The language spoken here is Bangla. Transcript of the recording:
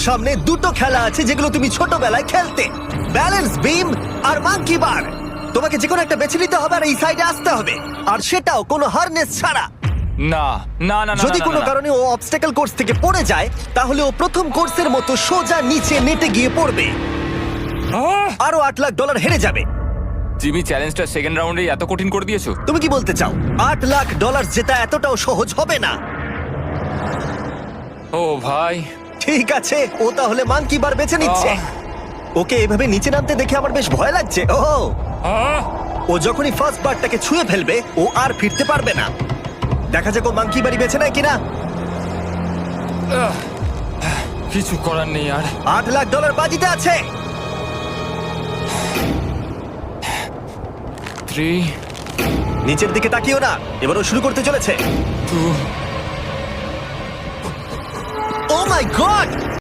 সামনে দুটো খেলা আছে যেগুলো তুমি ছোটবেলায় খেলতে, ব্যালেন্স বিম আর মাঙ্কি বার। তোমাকে যে কোনো একটা বেছে নিতে হবে আর এই সাইডে আসতে হবে, আর সেটাও কোনো হারনেস ছাড়া। না না না না, যদি না, কোনো না, না। কারণে ও অবস্টাকেল কোর্স থেকে পড়ে যায়, তাহলে ও প্রথম কোর্সের মতো সোজা নিচে নেটে গিয়ে পড়বে, আহ! আরো $8 লাখ হেরে যাবে। জিমি চ্যালেঞ্জটা সেকেন্ড রাউন্ডে এত কঠিন করে দিয়েছো। তুমি কি বলতে চাও $8 লাখ জেতা এতটাও সহজ হবে না? ও ভাই, ঠিক আছে, ও তাহলে মাঙ্কি বার বেছে নিচ্ছে। ওকে এভাবে নিচে নামতে দেখে আমার বেশ ভয় লাগছে। ও আহ! ও যখনই ফার্স্ট বারটাকে ছুঁয়ে ফেলবে, ও আর ফিরতে পারবে না। দেখা যাক ও মাঙ্কি বাড়ি বেছে নেয় কিনা। আহ! কিছু করার নেই আর। $8 লাখ বাজিতে আছে। 3 নিচের দিকে তাকিও না, এবার ও শুরু করতে চলেছে। 2 ও মাই গড!